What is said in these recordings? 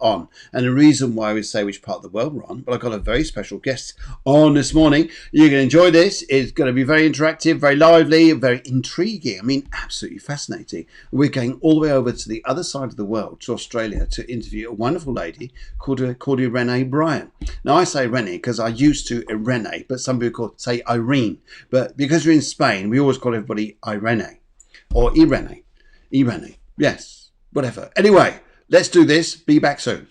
on. And the reason why we say which part of the world we're on, but I've got a very special guest on this morning. You're going to enjoy this. It's going to be very interactive, very lively, very intriguing. I mean, absolutely fascinating. We're going all the way over to the other side of the world, to Australia, to interview a wonderful lady called Irene Bryan. Now, I say Irene because I used to Irene, but some people say Irene. But because we're in Spain, we always call everybody Irene or Irene. Irene. Yes, whatever. Anyway, let's do this. Be back soon.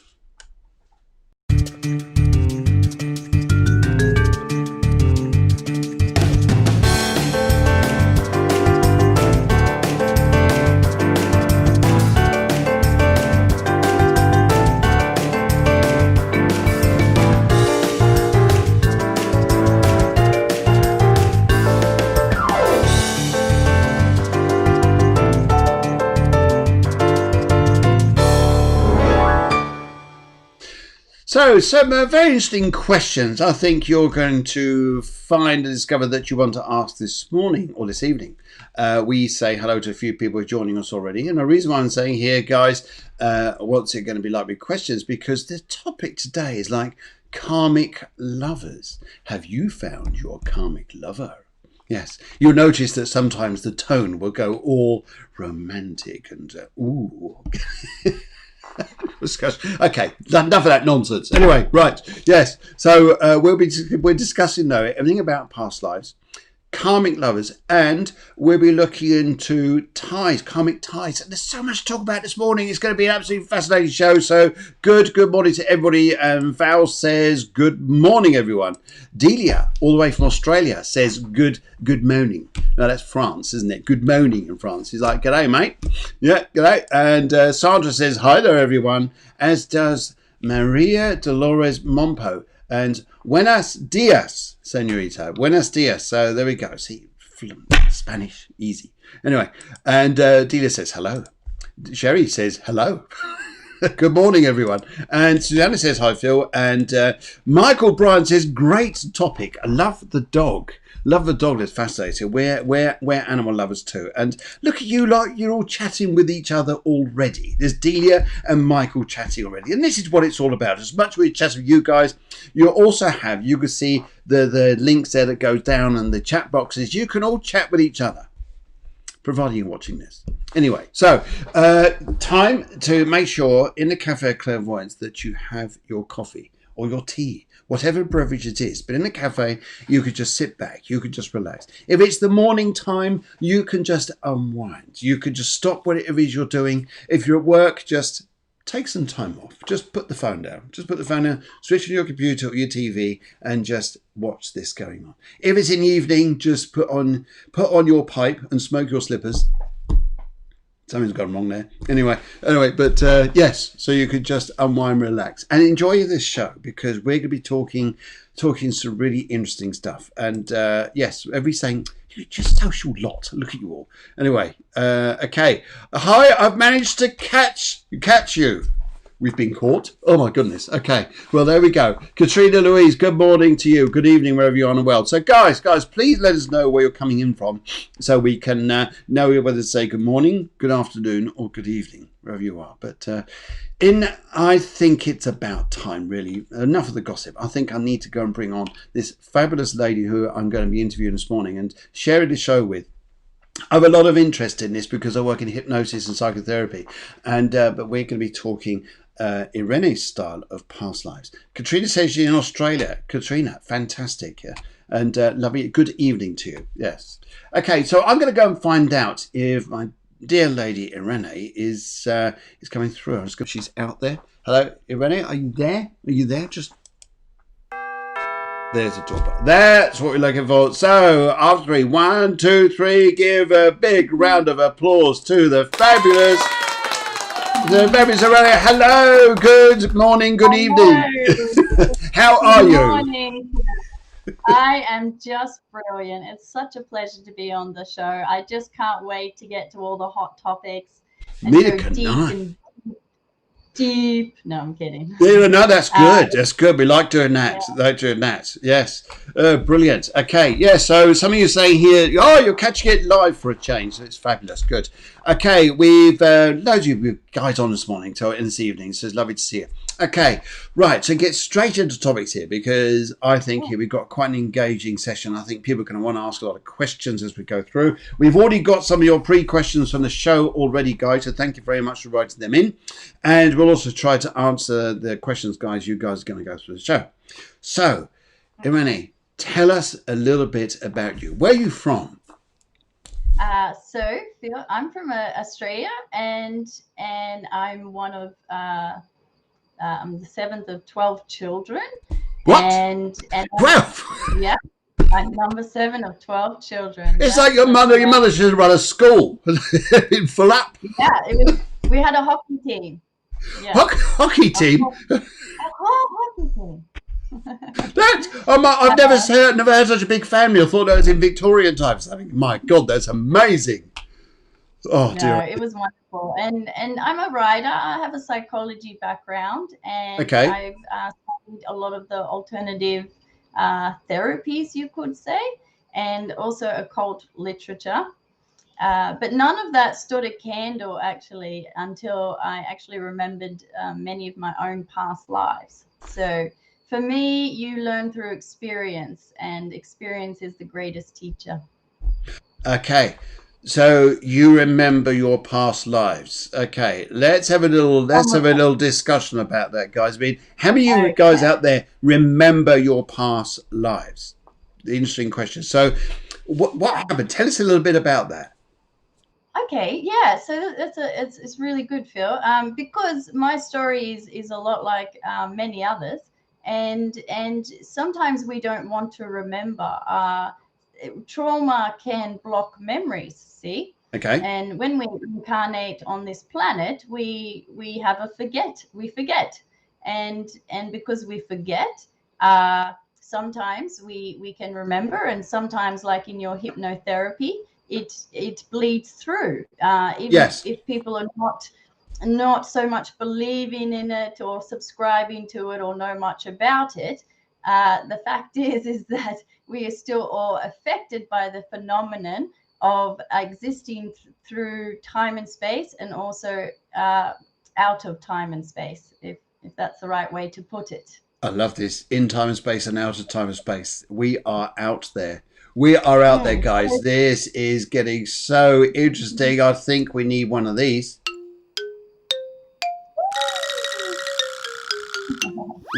So, some very interesting questions I think you're going to find and discover that you want to ask this morning or this evening. We say hello to a few people who are joining us already. And the reason why I'm saying here, guys, what's it going to be like with questions? Because the topic today is like karmic lovers. Have you found your karmic lover? Yes, you'll notice that sometimes the tone will go all romantic and ooh. Okay, enough of that nonsense. Anyway, right, yes. So we're discussing though everything about past lives, karmic lovers, and we'll be looking into ties, karmic ties. And there's so much to talk about this morning. It's going to be an absolutely fascinating show. So good morning to everybody. Val says good morning, everyone. Delia, all the way from Australia, says good morning. No, that's France, isn't it? Good morning in France. He's like, g'day, mate. Yeah, g'day. And Sandra says hi there, everyone. As does Maria Dolores Mompo. And buenos dias, señorita. Buenos dias. So there we go. See, Spanish, easy. Anyway, and Delia says hello. Sherry says hello. Good morning, everyone. And Susanna says hi, Phil. And Michael Bryan says great topic. I love the dog. Love the dog. That's fascinating. We're animal lovers too. And look at you, like you're all chatting with each other already. There's Delia and Michael chatting already. And this is what it's all about. As much as we chat with you guys, you also have, you can see the links there that go down and the chat boxes. You can all chat with each other, providing you're watching this. Anyway, so time to make sure in the Cafe Clairvoyance that you have your coffee or your tea, whatever beverage it is. But in the cafe, you could just sit back. You could just relax. If it's the morning time, you can just unwind. You could just stop whatever it is you're doing. If you're at work, just take some time off. Just put the phone down. Just put the phone down, switch on your computer or your TV and just watch this going on. If it's in the evening, just put on your pipe and smoke your slippers. Something's gone wrong there. Anyway, but yes, so you could just unwind, relax, and enjoy this show because we're going to be talking some really interesting stuff. And yes, everybody's saying, you're just a social lot. Look at you all. Anyway, okay. Hi, I've managed to catch you. We've been caught. Oh my goodness. Okay. Well, there we go. Katrina Louise, good morning to you. Good evening, wherever you are in the world. So guys, please let us know where you're coming in from so we can know whether to say good morning, good afternoon, or good evening, wherever you are. But I think it's about time, really. Enough of the gossip. I think I need to go and bring on this fabulous lady who I'm going to be interviewing this morning and sharing the show with. I have a lot of interest in this because I work in hypnosis and psychotherapy, and but we're going to be talking Irene's style of past lives. Katrina says she's in Australia. Katrina, fantastic, yeah, and lovely. Good evening to you. Yes. Okay, so I'm going to go and find out if my dear lady Irene is coming through. She's out there. Hello, Irene. Are you there? Are you there? Just. There's a doorbell. That's what we're looking for. So, after 3, 1, 2, 3, give a big round of applause to the fabulous Irene. Hello, good morning, good evening. How are you? Good morning. I am just brilliant. It's such a pleasure to be on the show. I just can't wait to get to all the hot topics. Neither can I. deep. No, I'm kidding. Yeah, no, that's good. That's good. We like doing that. Like doing that. Yes. Brilliant. Okay. Yeah. So some of you saying here, oh, you're catching it live for a change. It's fabulous. Good. Okay. We've loads of you guys on this morning, so in this evening. So it's lovely to see you. Okay. Right. So get straight into topics here, because I think here we've got quite an engaging session. I think people are going to want to ask a lot of questions as we go through. We've already got some of your pre-questions from the show already, guys. So thank you very much for writing them in. And we'll also try to answer the questions, guys, you guys are going to go through the show. So, Irene, tell us a little bit about you. Where are you from? So Phil, I'm from Australia, and I'm one of I'm the seventh of 12 children. What? And 12? Yeah, I'm number 7 of 12 children. It's like your mother should run a school in full up. Yeah, we had a hockey team. Yeah. Hockey team? Hockey team. I've never had such a big family. I thought that was in Victorian times. I think, my God, that's amazing. Oh, dear. No, it was wonderful. And I'm a writer. I have a psychology background, and Okay. I've studied a lot of the alternative therapies, you could say, and also occult literature. But none of that stood a candle, actually, until I actually remembered many of my own past lives. So for me, you learn through experience, and experience is the greatest teacher. Okay. So you remember your past lives. Okay, let's have a little discussion about that, guys. I mean, how many of you guys out there remember your past lives? Interesting question. So, what happened? Tell us a little bit about that. Okay, yeah. So it's really good, Phil. Because my story is a lot like many others, and sometimes we don't want to remember. Trauma can block memories, see? Okay. And when we incarnate on this planet, we forget. And because we forget, sometimes we can remember, and sometimes, like in your hypnotherapy, it bleeds through. Even if people are not so much believing in it or subscribing to it or know much about it, the fact is that we are still all affected by the phenomenon of existing through time and space, and also out of time and space, if that's the right way to put it. I love this. In time and space and out of time and space. We are out there. We are out there, guys. This is getting so interesting. I think we need one of these.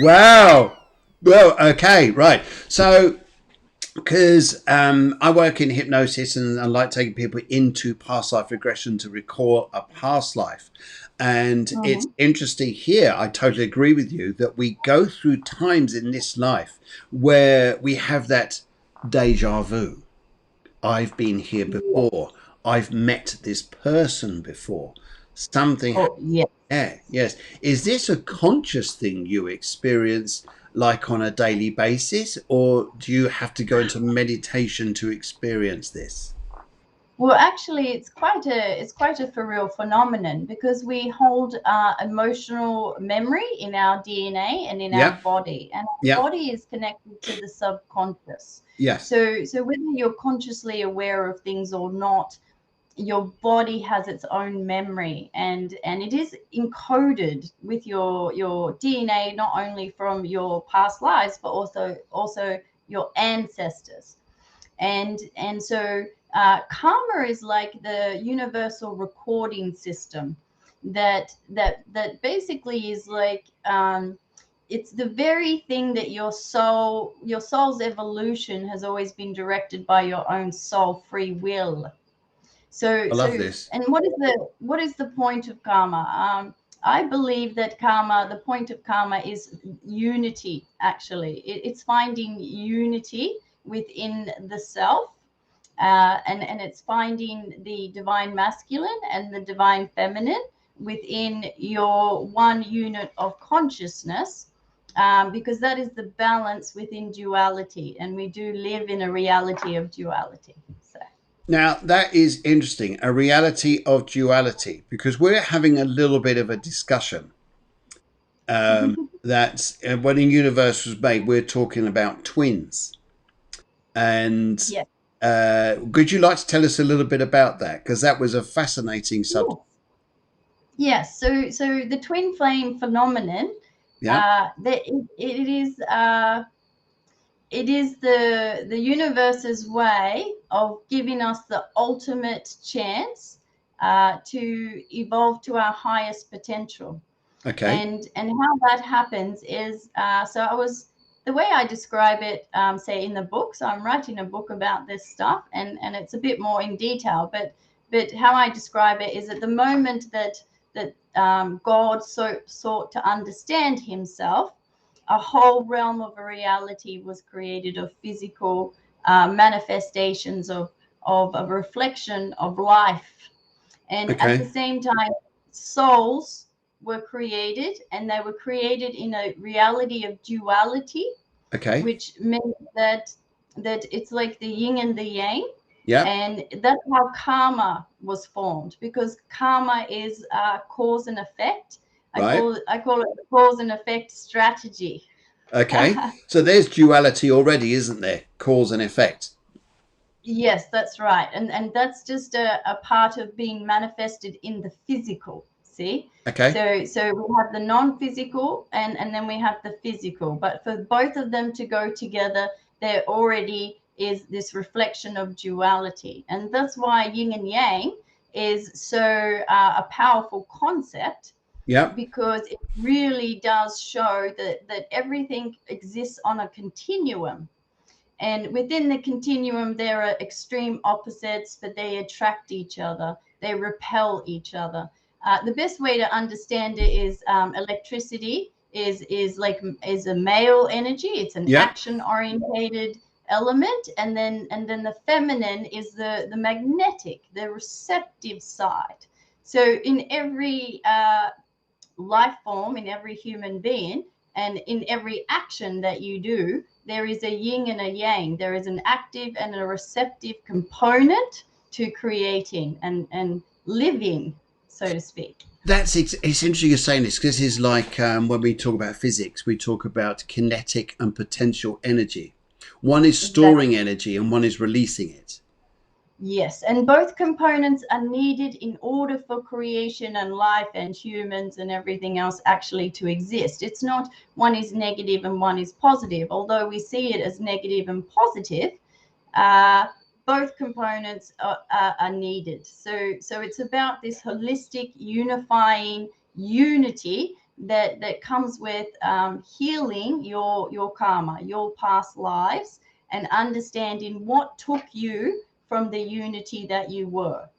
Wow. Well, okay, right. So, because I work in hypnosis, and I like taking people into past life regression to recall a past life. And it's interesting here. I totally agree with you that we go through times in this life where we have that deja vu. I've been here before. I've met this person before. Something. Yes. Is this a conscious thing you experience, like on a daily basis, or do you have to go into meditation to experience this? Well, actually, it's quite a for real phenomenon, because we hold emotional memory in our DNA and in our body, and our body is connected to the subconscious. Yes. So whether you're consciously aware of things or not, your body has its own memory, and it is encoded with your DNA, not only from your past lives, but also your ancestors. And so karma is like the universal recording system that basically is like it's the very thing that your soul's evolution has always been directed by your own soul free will. So I love this. And what is the point of karma? I believe that the point of karma is unity. Actually, it's finding unity within the self, and it's finding the divine masculine and the divine feminine within your one unit of consciousness, because that is the balance within duality, and we do live in a reality of duality. So. Now, that is interesting, a reality of duality, because we're having a little bit of a discussion. that when the universe was made, we're talking about twins. And Yes. could you like to tell us a little bit about that? Because that was a fascinating subject. Yes. So the twin flame phenomenon, Yeah. it is the universe's way of giving us the ultimate chance to evolve to our highest potential. Okay. And how that happens is the way I describe it, say in the book. So I'm writing a book about this stuff, and it's a bit more in detail. But how I describe it is at the moment that God sought to understand Himself, a whole realm of a reality was created of physical manifestations of a reflection of life. And at the Okay. same time, souls were created, and they were created in a reality of duality, Okay. which meant that it's like the yin and the yang. Yeah. And that's how karma was formed, because karma is cause and effect. Right. I call it the cause and effect strategy. Okay. So there's duality already, isn't there? Cause and effect. Yes, that's right. And that's just a part of being manifested in the physical. See? Okay. So we have the non-physical and then we have the physical. But for both of them to go together, there already is this reflection of duality. And that's why yin and yang is so a powerful concept, Yeah. because it really does show that everything exists on a continuum. And within the continuum, there are extreme opposites, but they attract each other, they repel each other. The best way to understand it is electricity is a male energy. It's an Yeah. action orientated element, and then the feminine is the magnetic, the receptive side. So in every life form, in every human being, and in every action that you do, there is a yin and a yang. There is an active and a receptive component to creating and living, so to speak. It's interesting you're saying this, because this is like when we talk about physics, we talk about kinetic and potential energy. One is Exactly. storing energy and one is releasing it. Yes, and both components are needed in order for creation and life and humans and everything else actually to exist. It's not one is negative and one is positive, although we see it as negative and positive. Uh, both components are needed. So it's about this holistic, unifying unity that comes with healing your karma, your past lives, and understanding what took you from the unity that you were.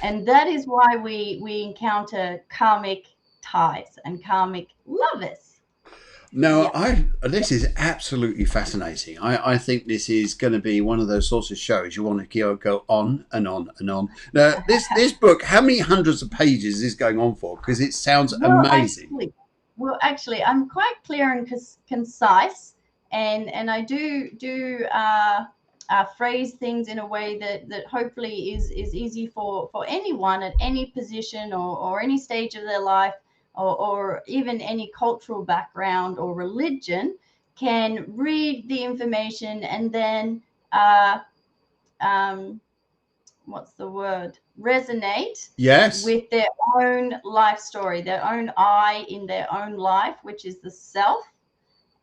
And that is why we encounter karmic ties and karmic lovers. No, Yeah. this is absolutely fascinating. I think this is going to be one of those sorts of shows you want to go on and on and on. Now, this book, how many hundreds of pages is this going on for? Because it sounds Well, amazing. actually, I'm quite clear and concise, and I do phrase things in a way that hopefully is easy for anyone at any position or any stage of their life, or even any cultural background or religion, can read the information and then uh, um, what's the word, resonate Yes. with their own life story, their own I in their own life, which is the self.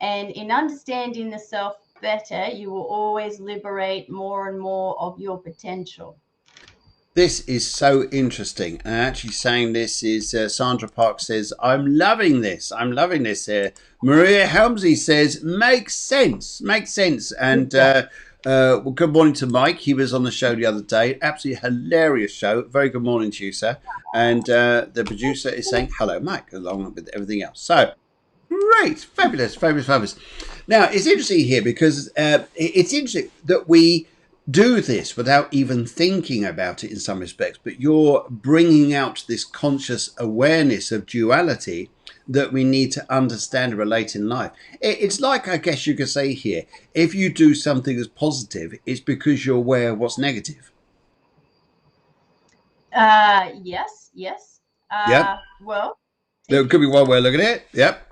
And in understanding the self better, you will always liberate more and more of your potential. This is so interesting. And actually saying this is Sandra Park says, I'm loving this. I'm loving this here. Maria Helmsley says, makes sense. Makes sense. And well, good morning to Mike. He was on the show the other day. Absolutely hilarious show. Very good morning to you, sir. And the producer is saying, hello, Mike, along with everything else. So, great. Fabulous, fabulous, fabulous. Now, it's interesting here because it's interesting that we do this without even thinking about it in some respects, but you're bringing out this conscious awareness of duality that we need to understand and relate in life. It's like, I guess you could say here, if you do something that's positive, it's because you're aware of what's negative. Yes. Yep. Well, There could be it's one way of looking at it. Yep.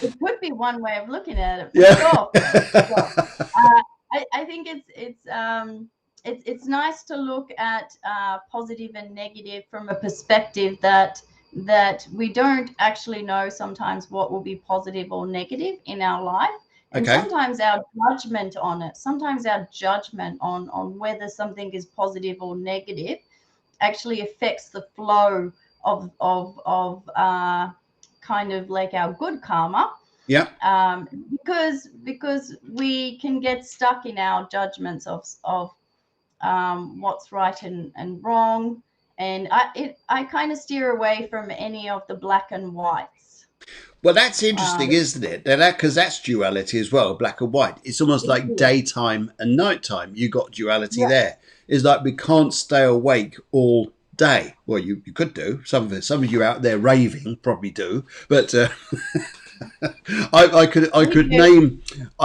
It could be one way of looking at it, for Yeah. sure. I think it's nice to look at positive and negative from a perspective that we don't actually know sometimes what will be positive or negative in our life, and Okay. sometimes our judgment on it, sometimes our judgment on whether something is positive or negative actually affects the flow of kind of like our good karma, Yeah. because we can get stuck in our judgments of what's right and wrong, and I kind of steer away from any of the black and whites. Well, that's interesting, Um, isn't it? Because that's duality as well, black and white. It's almost it like is. daytime and nighttime. You got duality Yeah, there. It's like we can't stay awake all day. Well, you could do. Some of you out there raving probably do, but I we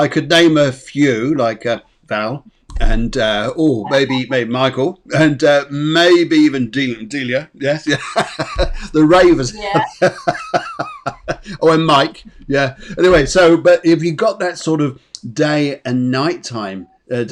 could do. name a few like Val and maybe Michael and maybe even Delia. Yes, yeah, the ravers. Yeah, Oh, and Mike. Yeah. Anyway, so but if you got that sort of day and nighttime there,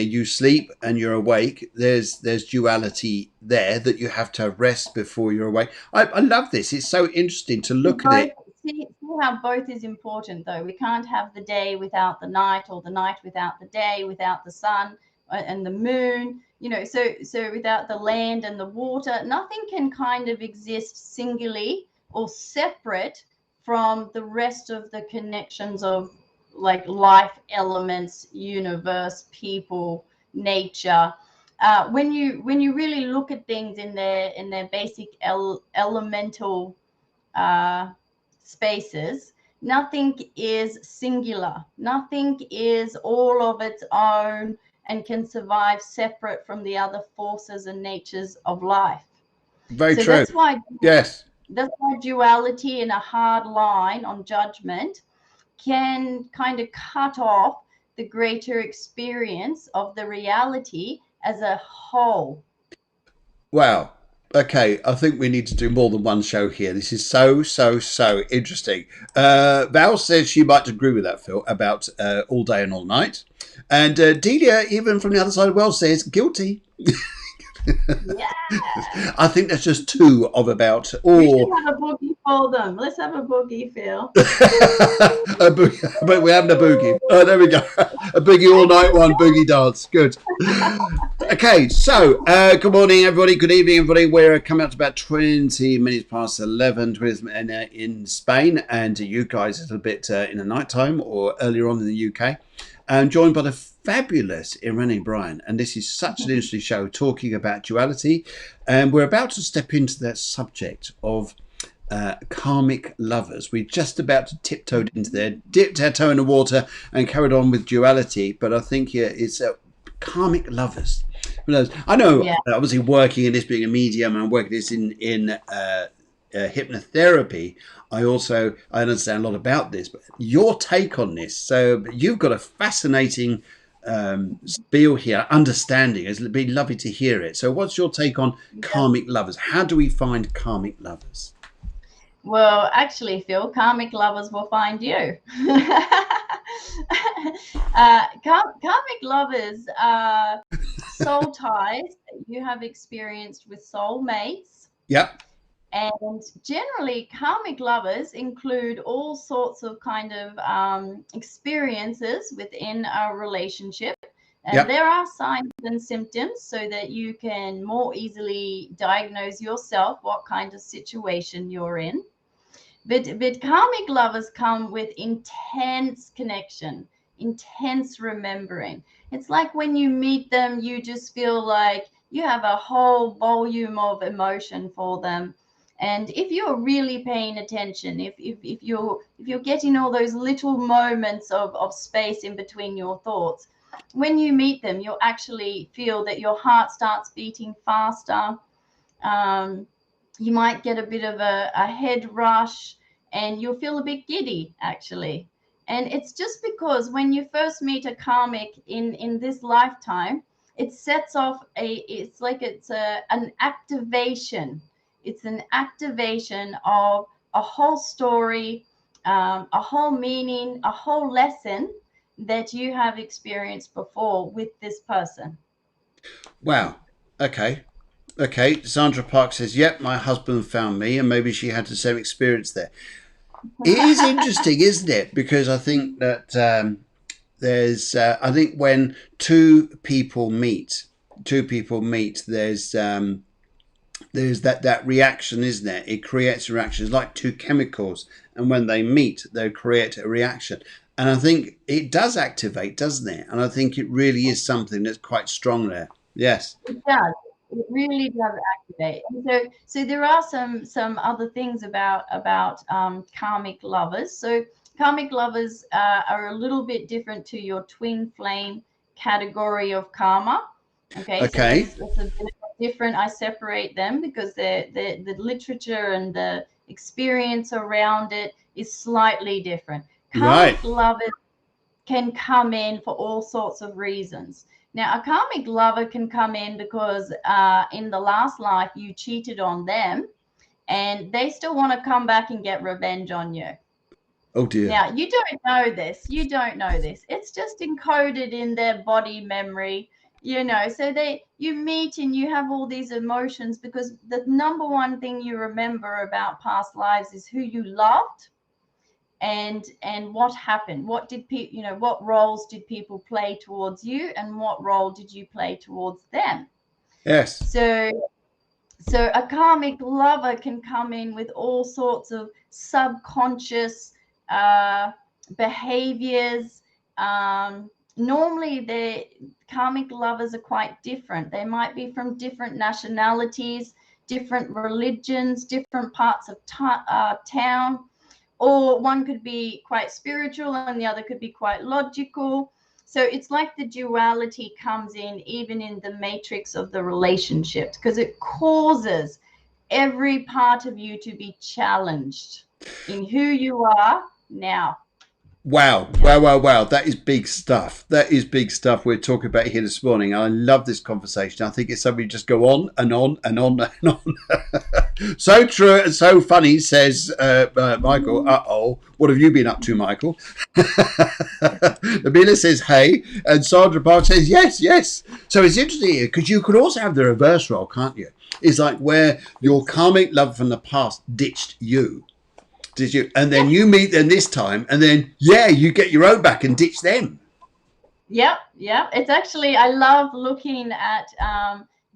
you sleep and you're awake. There's duality there that you have to have rest before you're awake. I love this. It's so interesting to look at both. it. See how both is important, though. We can't have the day without the night, or the night without the day, without the sun and the moon. So without the land and the water, nothing can kind of exist singly or separate from the rest of the connections of like life elements, universe, people, nature. When you really look at things in their basic elemental uh, spaces, nothing is singular, nothing is all of its own and can survive separate from the other forces and natures of life. Very So true. Yes. that's why duality in a hard line on judgment can kind of cut off the greater experience of the reality as a whole. Wow. Okay, I think we need to do more than one show here. This is so interesting. Val says she might agree with that, Phil, about all day and all night. And Delia, even from the other side of the world, says guilty. Yeah. I think that's just two of about, We should or have a boogie for them. Let's have a boogie, Phil. but we're having a boogie. Oh, there we go. A boogie all night one, boogie dance. Good. Okay, so good morning, everybody. Good evening, everybody. We're coming up to about 20 minutes past 11 in Spain, and you guys a little bit in the nighttime or earlier on in the UK. I'm joined by the fabulous Irene and Bryan, and this is such an interesting show talking about duality, and we're about to step into that subject of karmic lovers. We're just about to tiptoed into there, dipped our toe in the water, and carried on with duality. But I think it's karmic lovers. Who knows? I know, Yeah. obviously, working in this, being a medium, and working this in hypnotherapy. I understand a lot about this, but your take on this. So you've got a fascinating spiel here, understanding. It'd be lovely to hear it. So what's your take on karmic lovers? How do we find karmic lovers? Well, actually, Phil, karmic lovers will find you. Karmic lovers are soul ties that you have experienced with soul mates. Yep. And generally, karmic lovers include all sorts of kind of experiences within a relationship. And Yep. there are signs and symptoms so that you can more easily diagnose yourself what kind of situation you're in. But karmic lovers come with intense connection, intense remembering. It's like when you meet them, you just feel like you have a whole volume of emotion for them. And if you're really paying attention, if you're getting all those little moments of space in between your thoughts, when you meet them, you'll actually feel that your heart starts beating faster. Um, you might get a bit of a head rush, and you'll feel a bit giddy actually. And it's just because when you first meet a karmic in this lifetime, it sets off an activation. It's an activation of a whole story, a whole meaning, a whole lesson that you have experienced before with this person. Wow. Okay. Okay. Sandra Park says, "Yep, my husband found me, and maybe she had the same experience there." It is interesting, isn't it? Because I think that there's, I think when two people meet, there's that reaction, isn't there? It creates a reaction. It's like two chemicals, and when they meet, they create a reaction. And I think it does activate, doesn't it? And I think it really is something that's quite strong there. Yes. It does. It really does activate. And so there are some other things about karmic lovers. So karmic lovers are a little bit different to your twin flame category of karma. Okay. Okay. So it's a bit different. I separate them because the literature and the experience around it is slightly different. Right. Karmic lovers can come in for all sorts of reasons. Now, a karmic lover can come in because in the last life you cheated on them and they still want to come back and get revenge on you. Oh dear. Now, you don't know this. You don't know this. It's just encoded in their body memory, you know. So you meet and you have all these emotions because the number one thing you remember about past lives is who you loved and what happened. What did people, you know, what roles did people play towards you and what role did you play towards them? Yes. So a karmic lover can come in with all sorts of subconscious behaviors. Normally the karmic lovers are quite different. They might be from different nationalities, different religions, different parts of town, or one could be quite spiritual and the other could be quite logical. So it's like the duality comes in even in the matrix of the relationships because it causes every part of you to be challenged in who you are now. Wow. Wow, wow, wow. That is big stuff. That is big stuff we're talking about here this morning. I love this conversation. I think it's something you just go on and on and on and on. So true and so funny, says Michael. Uh-oh. What have you been up to, Michael? Nabila says, hey. And Sandra Park says, yes, yes. So it's interesting here because you could also have the reverse role, can't you? It's like where your karmic love from the past ditched you. Did you? And then you meet them this time, and then you get your own back and ditch them. Yep. It's actually, I love looking at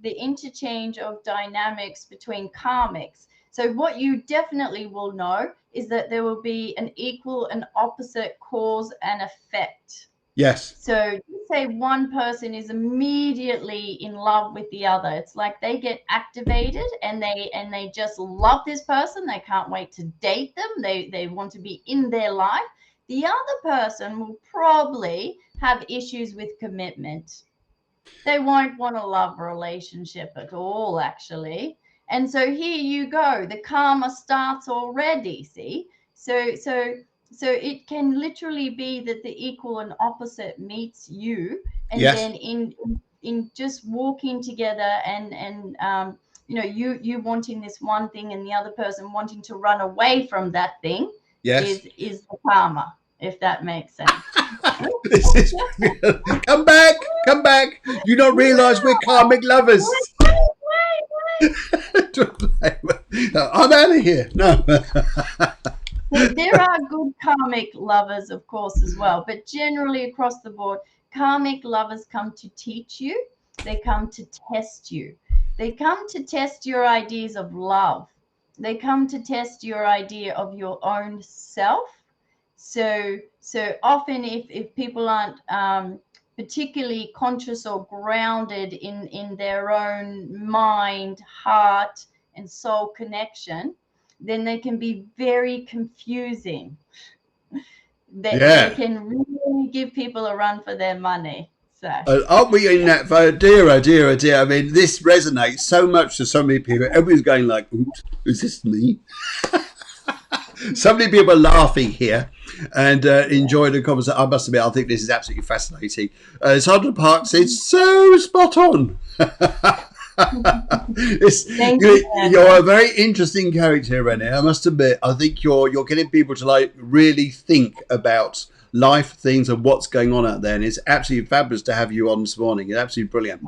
the interchange of dynamics between karmics. So what you definitely will know is that there will be an equal and opposite cause and effect. Yes. So you say one person is immediately in love with the other. It's like they get activated and they just love this person. They can't wait to date them. They want to be in their life. The other person will probably have issues with commitment. They won't want a love relationship at all, actually. And so here you go. The karma starts already, see? So it can literally be that the equal and opposite meets you, and then in just walking together and you know, you wanting this one thing and the other person wanting to run away from that thing is the karma, if that makes sense. This is come back. You don't realize we're karmic lovers. I'm out of here. No. There are good karmic lovers, of course, as well, but generally across the board, karmic lovers come to teach you. They come to test you. They come to test your ideas of love. They come to test your idea of your own self. So often if people aren't particularly conscious or grounded in their own mind, heart, and soul connection, then they can be very confusing. They can really give people a run for their money. So aren't we in that? Dear, oh dear, oh dear. I mean, this resonates so much to so many people. Everybody's going like, oops, is this me? So many people are laughing here and enjoying the conversation. I must admit, I think this is absolutely fascinating. Sandra Park says, so spot on. Thank you, You're a very interesting character, Renee. I must admit, I think you're getting people to like really think about life, things, and what's going on out there. And it's absolutely fabulous to have you on this morning. It's absolutely brilliant.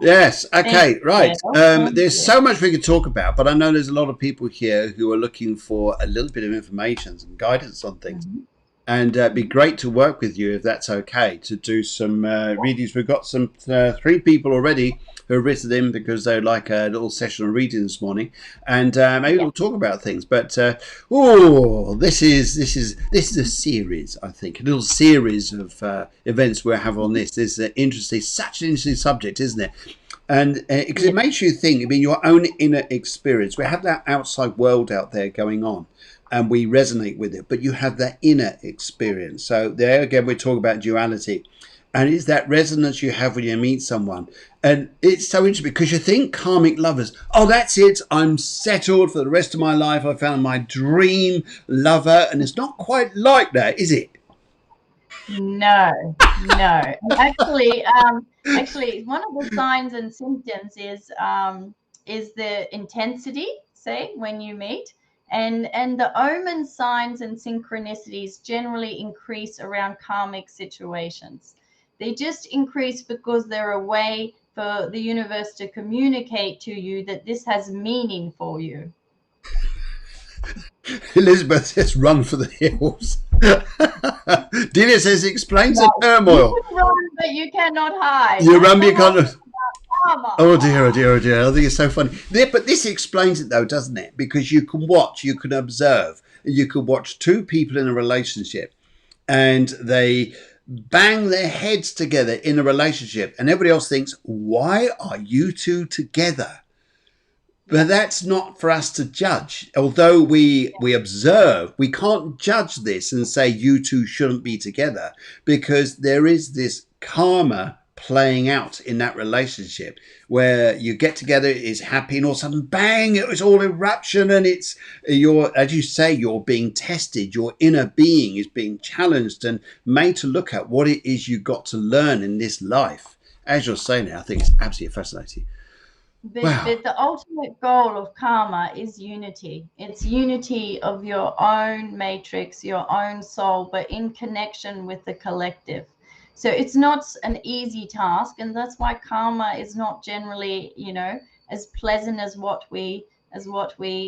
Yes. Okay. Right. Thank There's you. so much we could talk about, but I know there's a lot of people here who are looking for a little bit of information and guidance on things. Mhm. And it'd be great to work with you if that's okay to do some readings. We've got some 3 people already who have written in because they'd like a little session of reading this morning, and maybe we'll talk about things. But this is a series, I think, a little series of events we'll have on this. This is interesting, such an interesting subject, isn't it? And because it makes you think. I mean, your own inner experience. We have that outside world out there going on, and we resonate with it, but you have that inner experience. So there again, we're talking about duality, and it's that resonance you have when you meet someone. And it's so interesting because you think karmic lovers, oh, that's it, I'm settled for the rest of my life, I found my dream lover. And it's not quite like that, is it? No. And actually, one of the signs and symptoms is the intensity, say, when you meet, and the omen signs and synchronicities generally increase around karmic situations. They just increase because they're a way for the universe to communicate to you that this has meaning for you. Elizabeth says run for the hills. Delia says it explains the You turmoil. can run, but you cannot hide. You run, you kind of. Karma. Oh dear, oh dear, oh dear. I think it's so funny. But this explains it though, doesn't it? Because you can watch, you can observe, you can watch 2 people in a relationship and they bang their heads together in a relationship and everybody else thinks, why are you 2 together? But that's not for us to judge. Although we observe, we can't judge this and say you 2 shouldn't be together, because there is this karma playing out in that relationship where you get together, it's happy, and all of a sudden, bang, it's all eruption, and it's as you say, you're being tested. Your inner being is being challenged and made to look at what it is you got to learn in this life. As you're saying it, I think it's absolutely fascinating. But the ultimate goal of karma is unity. It's unity of your own matrix, your own soul, but in connection with the collective. So it's not an easy task, and that's why karma is not generally, as pleasant as what we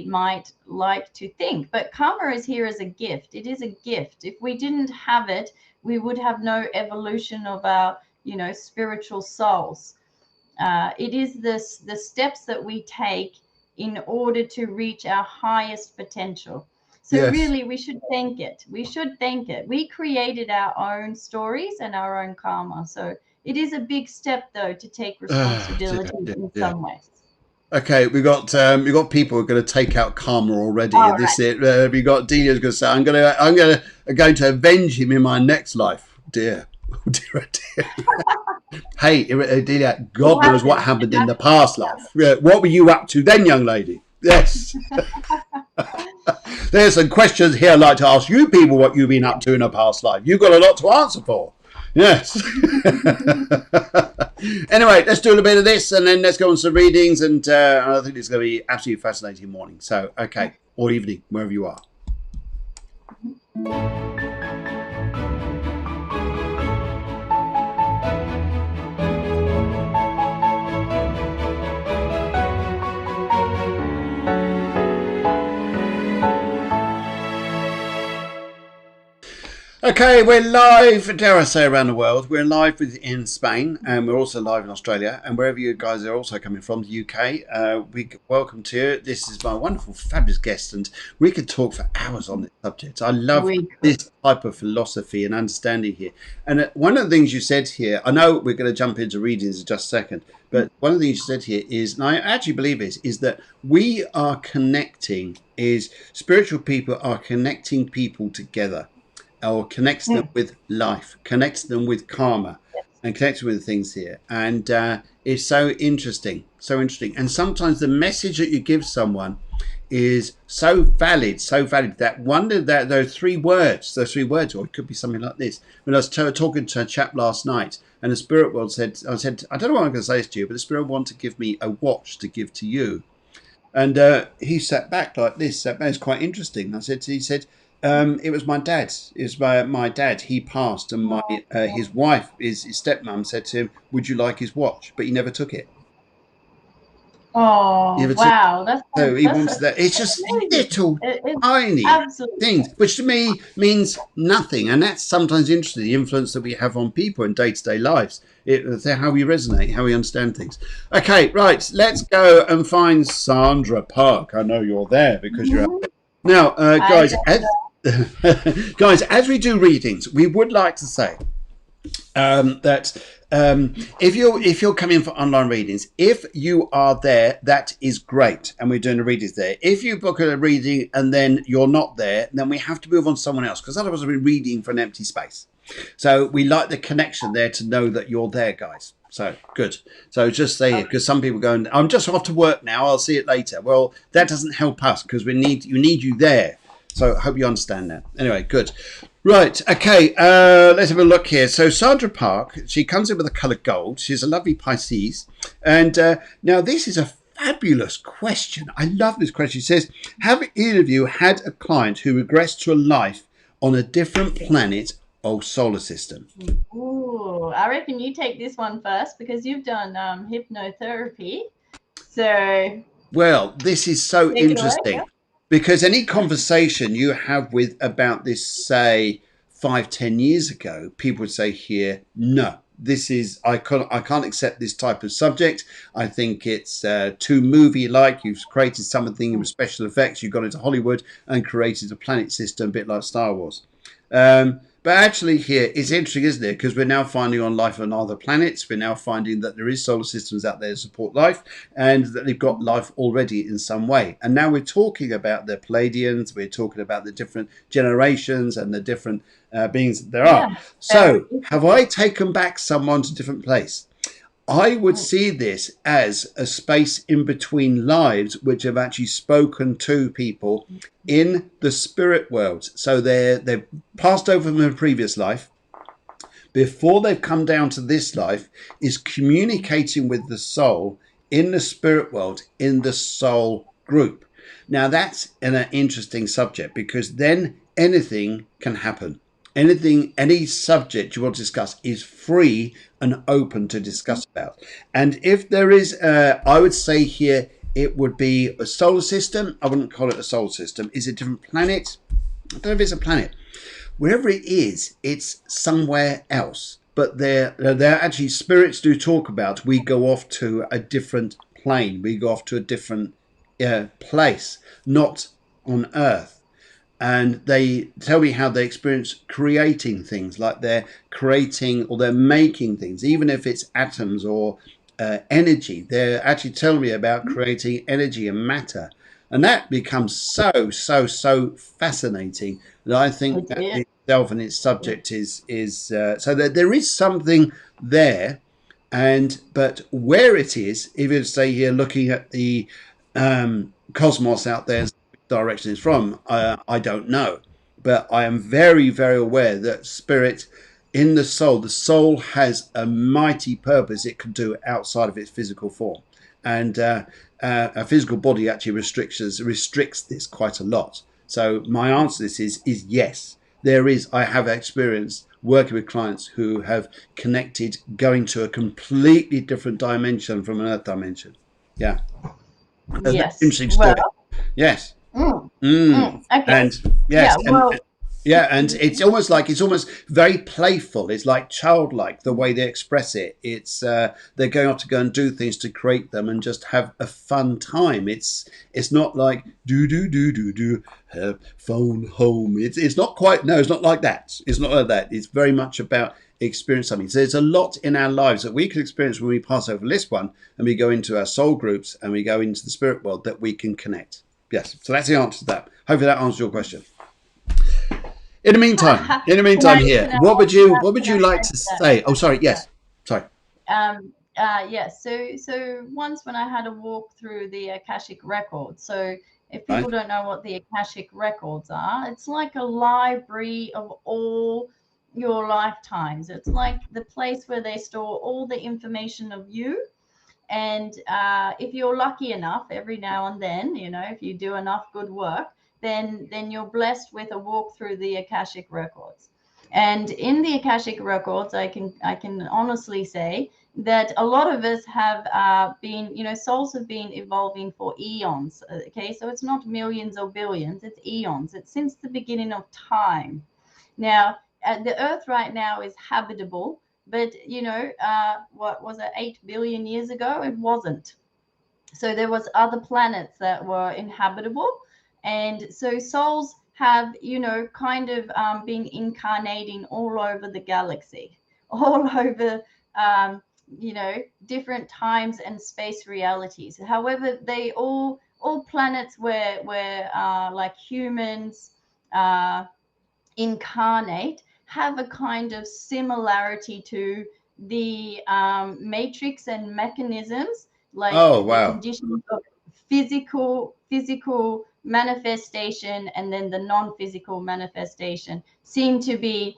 might like to think. But karma is here as a gift. It is a gift. If we didn't have it, we would have no evolution of our, spiritual souls. It is the steps that we take in order to reach our highest potential. So really, we should thank it. We created our own stories and our own karma. So it is a big step, though, to take responsibility in some ways. Okay, we got people who are going to take out karma already. All This right. it. We got Delia's going to say, I'm going to avenge him in my next life. Dear, oh dear, oh dear. Hey, Delia, God knows what happened in the past life. What were you up to then, young lady? Yes. There's some questions here I'd like to ask you people what you've been up to in a past life. You've got a lot to answer for. Yes. Anyway, let's do a little bit of this and then let's go on some readings. And I think it's going to be absolutely fascinating morning. So, okay, or evening, wherever you are. Okay, we're live, dare I say, around the world. We're live in Spain, and we're also live in Australia, and wherever you guys are also coming from, the UK, we welcome to you. This is my wonderful, fabulous guest, and we could talk for hours on this subject. I love this type of philosophy and understanding here. And one of the things you said here, I know we're going to jump into readings in just a second, but one of the things you said here is, and I actually believe this, is that we are connecting, spiritual people are connecting people together, or connects them with life, connects them with karma, and connects with things here. And it's so interesting. And sometimes the message that you give someone is so valid that those three words, or it could be something like this. When I was talking to a chap last night, and the spirit world said, I don't know what I'm going to say this to you, but the spirit wanted to give me a watch to give to you. And he sat back like this. It's quite interesting. He said, it was my dad's. It was my dad. He passed, and his wife, his stepmom, said to him, "Would you like his watch?" But he never took it. Oh, wow. So he wants that. It's just little tiny things, which to me means nothing. And that's sometimes interesting, the influence that we have on people in day-to-day lives. How we resonate, how we understand things. Okay, right. Let's go and find Sandra Park. I know you're there because you're out. Now, guys, as we do readings, we would like to say that if you're coming for online readings, if you are there, that is great, and we're doing the readings there. If you book a reading and then you're not there, then we have to move on to someone else, because otherwise we're reading for an empty space. So we like the connection there to know that you're there, guys. So good. So just say it, because some people go, I'm just off to work now, I'll see it later. Well, that doesn't help us, because we need you there. So I hope you understand that. Anyway, good. Right, okay, let's have a look here. So Sandra Park, she comes in with a colour gold. She's a lovely Pisces. And now this is a fabulous question. I love this question. She says, have either of you had a client who regressed to a life on a different planet or solar system? Ooh, I reckon you take this one first, because you've done hypnotherapy. So, well, this is so interesting. Because any conversation you have with about this, say 5-10 years ago, people would say here, no, this is, I can't accept this type of subject. I think it's too movie-like. You've created something with special effects. You've gone into Hollywood and created a planet system, a bit like Star Wars. But actually here, it's interesting, isn't it? Because we're now finding on life on other planets. We're now finding that there is solar systems out there to support life, and that they've got life already in some way. And now we're talking about the Pleiadians. We're talking about the different generations and the different beings that there are. So have I taken back someone to a different place? I would see this as a space in between lives which have actually spoken to people in the spirit world. So they've passed over from a previous life. Before they've come down to this life, is communicating with the soul in the spirit world, in the soul group. Now that's an interesting subject, because then anything can happen. Any subject you want to discuss is free and open to discuss about. And if there is, I would say here, it would be a solar system. I wouldn't call it a solar system. Is it a different planet? I don't know if it's a planet. Wherever it is, it's somewhere else. But they're actually, spirits do talk about, we go off to a different plane. We go off to a different place, not on Earth. And they tell me how they experience creating things, like they're creating or they're making things, even if it's atoms or energy. They're actually telling me about creating energy and matter. And that becomes so fascinating that I think that itself and its subject is so that there is something there. But where it is, if you say here, looking at the cosmos out there, direction it's from, I don't know, but I am very aware that spirit in the soul has a mighty purpose it can do outside of its physical form, and a physical body actually restricts this quite a lot. So my answer to this is yes, there is. I have experienced working with clients who have connected, going to a completely different dimension from an Earth dimension. Yes. That's interesting story. Yes. Okay. And yes, and it's almost very playful. It's like childlike the way they express it. It's they're going off to go and do things to create them and just have a fun time. It's not like do phone home. It's not quite. No, it's not like that. It's not like that. It's very much about experience something. So there's a lot in our lives that we can experience when we pass over this one and we go into our soul groups and we go into the spirit world that we can connect. Yes, so that's the answer to that. Hopefully that answers your question. In the meantime, here, what would you like to say? Oh, sorry. Yes, sorry. Yes. So once when I had a walk through the Akashic record, so If Right. people don't know what the Akashic records are, it's like a library of all your lifetimes. It's like the place where they store all the information of you. And if you're lucky enough, every now and then, if you do enough good work, then you're blessed with a walk through the Akashic records. And in the Akashic records, I can honestly say that a lot of us have been, souls have been evolving for eons. Okay, so it's not millions or billions, it's eons. It's since the beginning of time. Now, the Earth right now is habitable, but what was it, 8 billion years ago? It wasn't. So there was other planets that were inhabitable, and so souls have kind of been incarnating all over the galaxy, all over different times and space realities. However, they all planets where like humans incarnate have a kind of similarity to the matrix and mechanisms, like Oh, the wow. conditions of physical manifestation and then the non-physical manifestation seem to be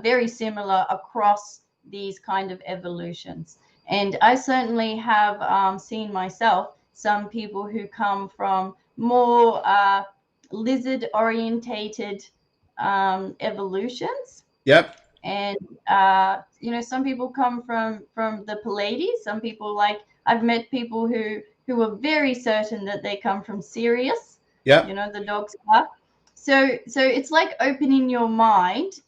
very similar across these kind of evolutions. And I certainly have seen myself some people who come from more lizard orientated evolutions. Yep. And some people come from the Pleiades. Some people, like, I've met people who are very certain that they come from Sirius. Yep. The dog star. So it's like opening your mind,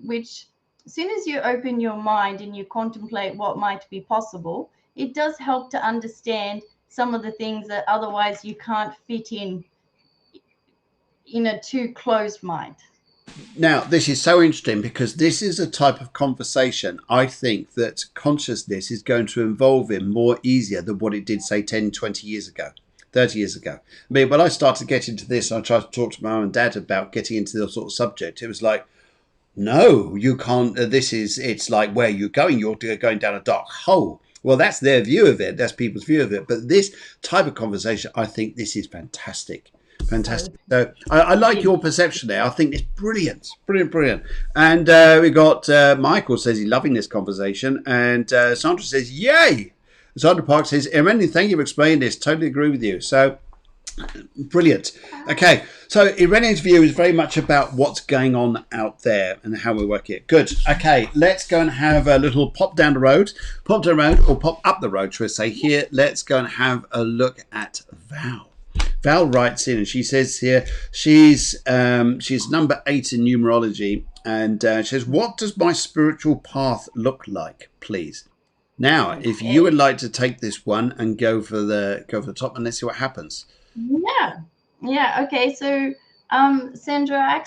which as soon as you open your mind and you contemplate what might be possible, it does help to understand some of the things that otherwise you can't fit in a too closed mind. Now, this is so interesting because this is a type of conversation I think that consciousness is going to evolve in more easier than what it did, say, 10, 20 years ago, 30 years ago. I mean, when I started to get into this, I tried to talk to my mum and dad about getting into the sort of subject. It was like, no, you can't. It's like, where you're going down a dark hole. Well, that's their view of it. That's people's view of it. But this type of conversation, I think this is fantastic. Fantastic. So I like your perception there. I think it's brilliant. Brilliant. And we got Michael says he's loving this conversation. And Sandra says, yay. Sandra Park says, Irene, thank you for explaining this. Totally agree with you. So brilliant. Okay. So Irene's view is very much about what's going on out there and how we work it. Good. Okay. Let's go and have a little pop down the road. Pop down the road or pop up the road, should I say. Here, let's go and have a look at Val. Val writes in and she says here she's number 8 in numerology, and she says, what does my spiritual path look like, please? Now, if you would like to take this one and go for the top, and let's see what happens. Yeah. Okay. So Sandra,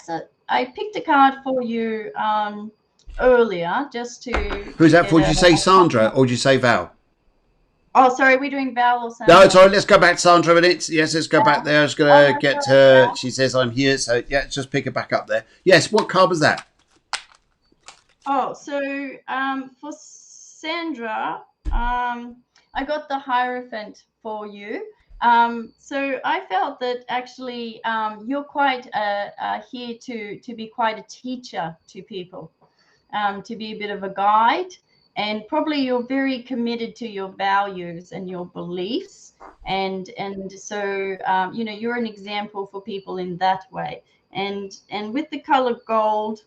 I picked a card for you earlier just to. Who's that for? Did you say Sandra or did you say Val? Oh, sorry, we're doing Val or Sandra? No, sorry, let's go back to Sandra a minute. Yes, let's go back there. I was going to get her. She says, I'm here. So, yeah, just pick her back up there. Yes, what card was that? Oh, so for Sandra, I got the Hierophant for you. So I felt that actually you're quite here to be quite a teacher to people, to be a bit of a guide. And probably you're very committed to your values and your beliefs, and so you're an example for people in that way. And with the color gold,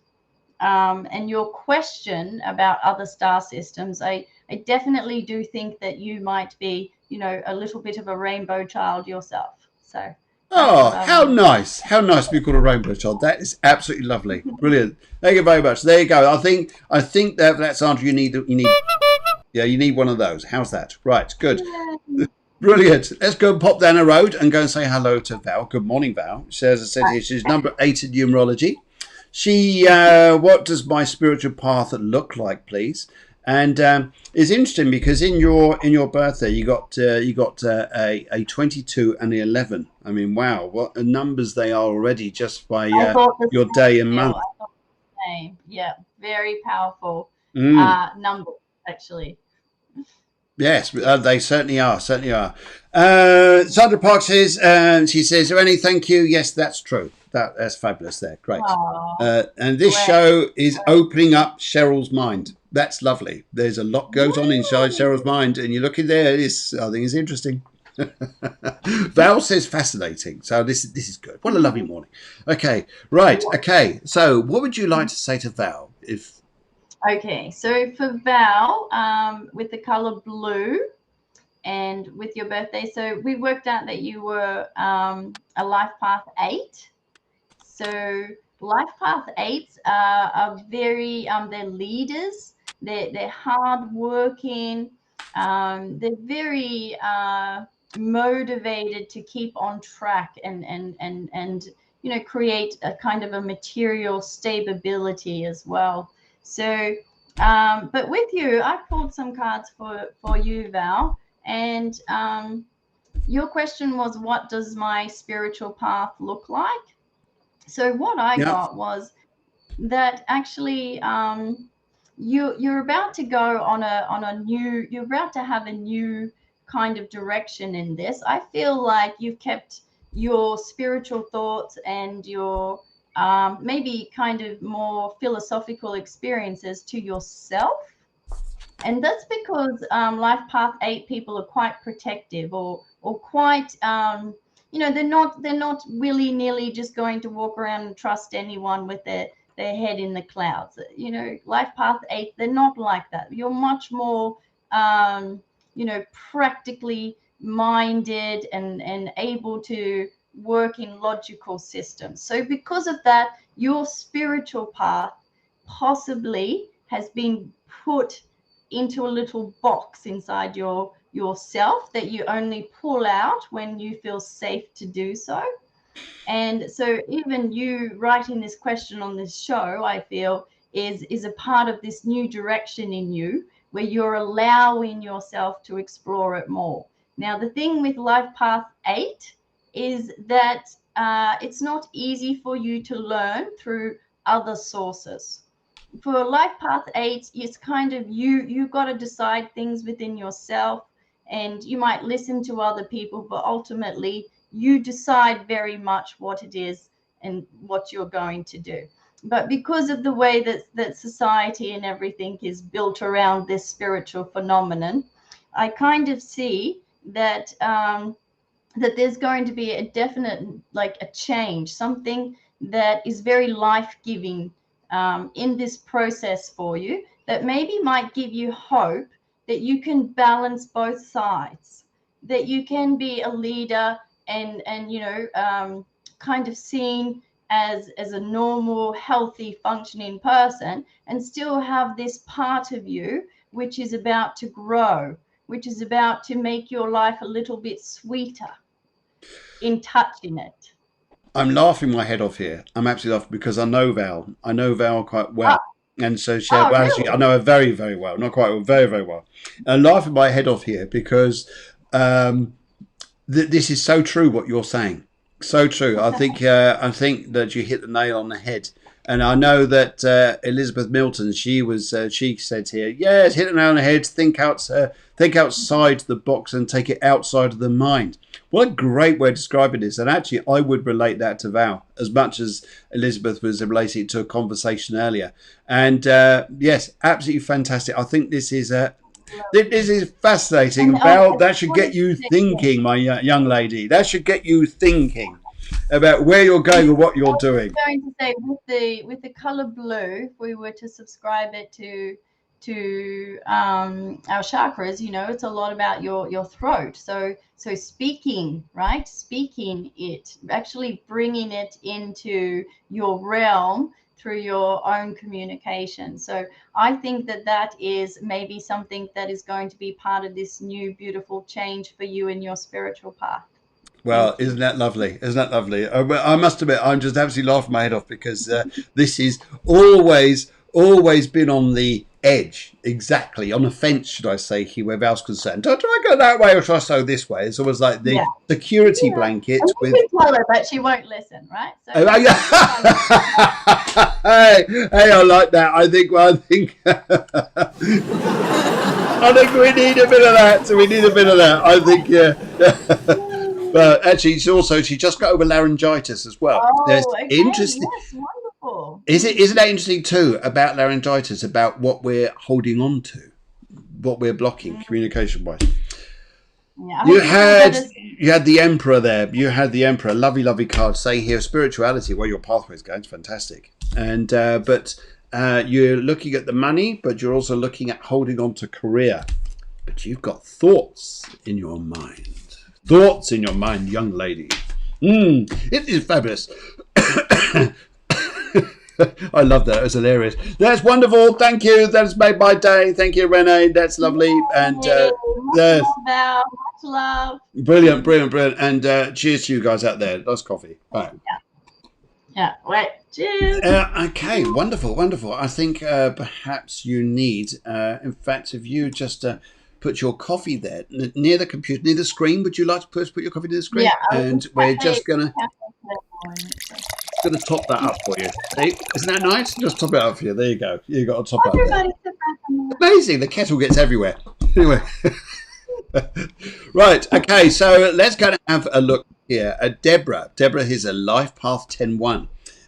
and your question about other star systems, I definitely do think that you might be, a little bit of a rainbow child yourself. So. Oh, how nice to be called a rainbow child. That is absolutely lovely. Brilliant. Thank you very much. There you go. I think that's Sandra. You need one of those. How's that? Right. Good. Yeah. Brilliant. Let's go and pop down the road and go and say hello to Val. Good morning, Val. So, as I said here, she's number 8 in numerology. What does my spiritual path look like, please? And it's interesting because in your birthday you got a 22 and an 11. I mean, wow, what numbers they are already just by your day and month. Yeah, very powerful numbers actually. Yes, they certainly are. Certainly are. Sandra Parks says, she says, Irene, thank you. Yes, that's true. That's fabulous there. Great. Oh, And this great, show is great. opening up Cheryl's mind. That's lovely. There's a lot goes on inside Cheryl's mind, and you look in there. I think it's interesting. Val says fascinating. So this is good. What a lovely morning. Okay, right. Okay. So what would you like to say to Val? Okay, so for Val, with the color blue and with your birthday, so we worked out that you were a life path 8. So life path 8s are very, they're leaders, they're hardworking, they're very motivated to keep on track and create a kind of a material stability as well. So, but with you, I pulled some cards for you, Val, and your question was, what does my spiritual path look like? So what I Yeah. got was that actually you're about to go on a new, you're about to have a new kind of direction in this. I feel like you've kept your spiritual thoughts and your maybe kind of more philosophical experiences to yourself, and that's because life path 8 people are quite protective, or quite they're not willy-nilly just going to walk around and trust anyone with their head in the clouds. Life path 8, they're not like that. You're much more practically minded and able to work in logical systems. So because of that, your spiritual path possibly has been put into a little box inside yourself that you only pull out when you feel safe to do so. And so even you writing this question on this show, I feel, is a part of this new direction in you where you're allowing yourself to explore it more. Now, the thing with life path 8 is that it's not easy for you to learn through other sources. For life path 8, it's kind of you've got to decide things within yourself, and you might listen to other people, but ultimately you decide very much what it is and what you're going to do. But because of the way that society and everything is built around this spiritual phenomenon, I kind of see that that there's going to be a definite, like a change, something that is very life-giving in this process for you, that maybe might give you hope that you can balance both sides, that you can be a leader and kind of seen as a normal, healthy, functioning person, and still have this part of you which is about to grow, which is about to make your life a little bit sweeter in touching it. I'm laughing my head off here. I'm absolutely laughing because I know Val. I know Val quite Oh, well. And so oh, well, actually, I really? know her very, very well. Not quite well, very, very well. And I'm laughing my head off here because this is so true what you're saying. So true. I think that you hit the nail on the head. And I know that Elizabeth Milton, she said here, yes, hit the nail on the head. Think outside the box and take it outside of the mind. What a great way of describing this. And actually, I would relate that to Val as much as Elizabeth was relating it to a conversation earlier. And yes, absolutely fantastic. I think this is fascinating. And Val, I that just should get wanted you to say, yeah, thinking, my young lady. That should get you thinking about where you're going and what I you're was just doing. going to say, with the color blue, if we were to subscribe it to our chakras, it's a lot about your throat. So speaking, right? Speaking it, actually bringing it into your realm through your own communication. So I think that is maybe something that is going to be part of this new beautiful change for you in your spiritual path. Well, Thank you. isn't that lovely? Isn't that lovely? I must admit, I'm just absolutely laughing my head off because this is always been on the edge, exactly, on the fence, should I say, here, where Val's concerned. Do I go that way or should I go this way? It's almost like the security blanket And with. you can tell her, but she won't listen, right? So Oh, yeah. Hey, I like that. I think I think we need a bit of that. So we need a bit of that. I think, yeah. But actually, she just got over laryngitis as well. There's okay. interesting. Yes, wonderful. Isn't that interesting too about laryngitis, about what we're holding on to, what we're blocking communication wise? Yeah, You had the Emperor there. You had the Emperor. Lovely, lovely card. Say here, spirituality. Where your pathway is going, it's fantastic. And but you're looking at the money, but you're also looking at holding on to career. But you've got thoughts in your mind. Thoughts in your mind, young lady. It is fabulous. I love that. It's hilarious. That's wonderful. Thank you. That's made my day. Thank you, Renee. That's lovely. And much love. Brilliant. And cheers to you guys out there. Nice coffee. Bye. Yeah. Right. Cheers. Okay. Wonderful. I think perhaps you need, in fact, if you just put your coffee there near the computer, near the screen. Would you like to put your coffee to the screen? Yeah. And we're just gonna top that up for you. See? Isn't that nice? Just top it up for you. There you go. You got to top it up there. Amazing. The kettle gets everywhere. Anyway. Right. Okay. So let's go and have a look here at Deborah. Deborah is a life path 10-1.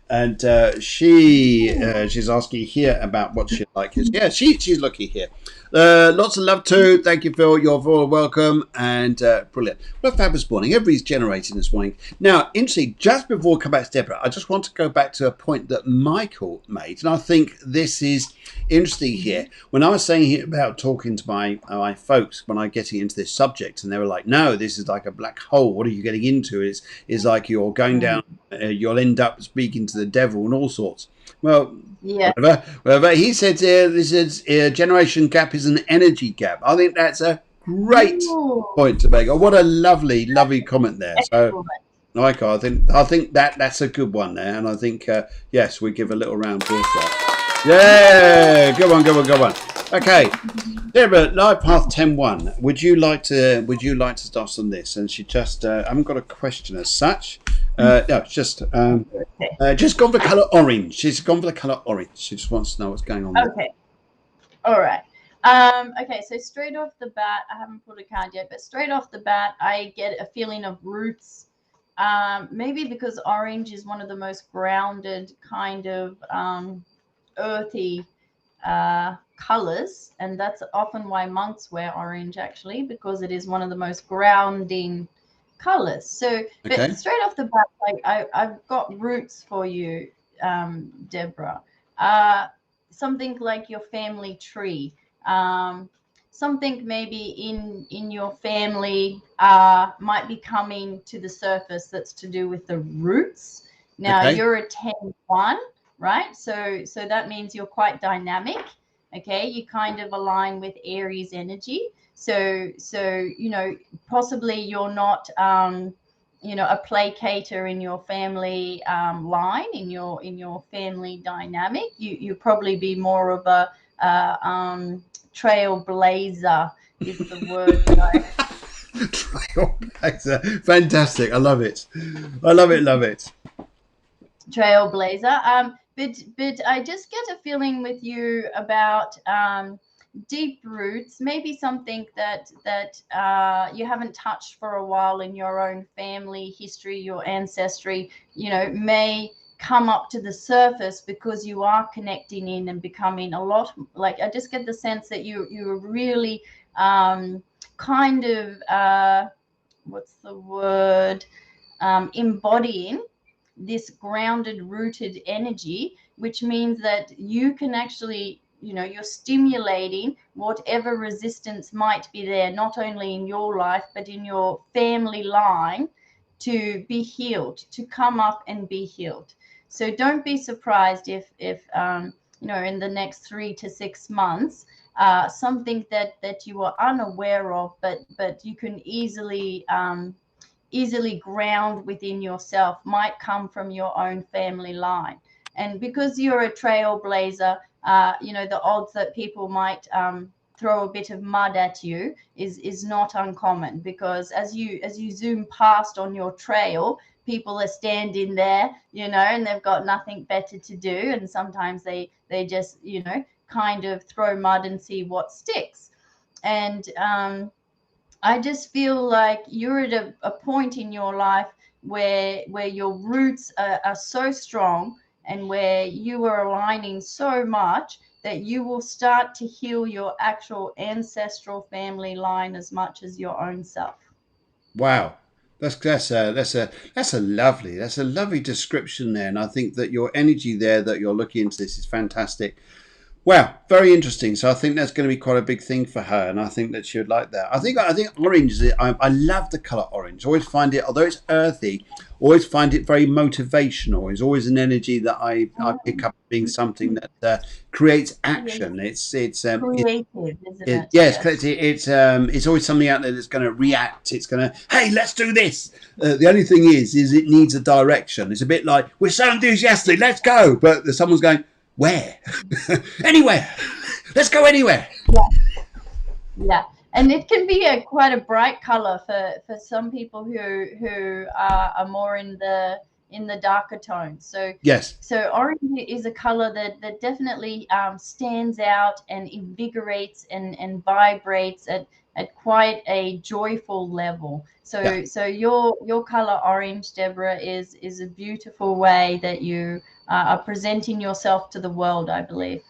And she's asking here about what she'd like. Yeah, she's lucky here. Lots of love too. Thank you, Phil. You're all welcome. And brilliant. What a fabulous morning. Everybody's generating this morning. Now, interesting, just before we come back to Deborah, I just want to go back to a point that Michael made. And I think this is interesting here. When I was saying here about talking to my folks, when I getting into this subject, and they were like, no, this is like a black hole. What are you getting into? It's like you're going down, you'll end up speaking to the devil and all sorts. Well, yeah. Whatever. He said this is generation gap is an energy gap. I think that's a great point to make. Oh, what a lovely comment there. So, Michael, I think that's a good one there, and I think yes, we give a little round of applause for that. Yeah, good one. Okay, Deborah, life path 10-1. Would you like to start on this? And she just I haven't got a question as such. No, it's just gone for the colour orange. She's gone for the colour orange. She just wants to know what's going on. Okay. All right. Okay, so straight off the bat, I haven't pulled a card yet, but straight off the bat, I get a feeling of roots. Maybe because orange is one of the most grounded kind of earthy colors, and that's often why monks wear orange, actually, because it is one of the most grounding colors. So but straight off the bat, like I've got roots for you, Deborah. Something like your family tree, something maybe in your family might be coming to the surface that's to do with the roots. Now you're a 10-1, right? So that means you're quite dynamic. Okay, you kind of align with Aries energy. So possibly you're not a placater in your family line, in your family dynamic. You probably be more of a trailblazer is the word. Trailblazer, fantastic. I love it. Trailblazer. But I just get a feeling with you about deep roots, maybe something that you haven't touched for a while in your own family history, your ancestry, may come up to the surface because you are connecting in and becoming a lot, like, I just get the sense that you're really kind of embodying this grounded, rooted energy, which means that you can actually, you're stimulating whatever resistance might be there, not only in your life, but in your family line, to be healed, to come up and be healed. So don't be surprised if in the next 3 to 6 months, something that you are unaware of, but you can easily ground within yourself might come from your own family line. And because you're a trailblazer, the odds that people might throw a bit of mud at you is not uncommon, because as you zoom past on your trail, people are standing there, and they've got nothing better to do, and sometimes they just kind of throw mud and see what sticks. And I just feel like you're at a point in your life where your roots are so strong, and where you are aligning so much that you will start to heal your actual ancestral family line as much as your own self. Wow. That's a lovely description there, and I think that your energy there that you're looking into this is fantastic. Wow, very interesting. So I think that's going to be quite a big thing for her, and I think that she would like that. I think orange is it. I love the color orange. Always find it, although it's earthy, always find it very motivational. It's always an energy that I pick up being something that creates action. Creative, isn't it? Yes, Yes. it's always something out there that's going to react. It's going to, hey, let's do this. The only thing is it needs a direction. It's a bit like, we're so enthusiastic, let's go, but someone's going, where? Anywhere. Let's go anywhere. Yeah, and it can be quite a bright color for some people who are more in the darker tones. Yes. So orange is a color that definitely stands out and invigorates and vibrates at quite a joyful level. So Yeah. so your color orange, Deborah, is a beautiful way that you are presenting yourself to the world, I believe.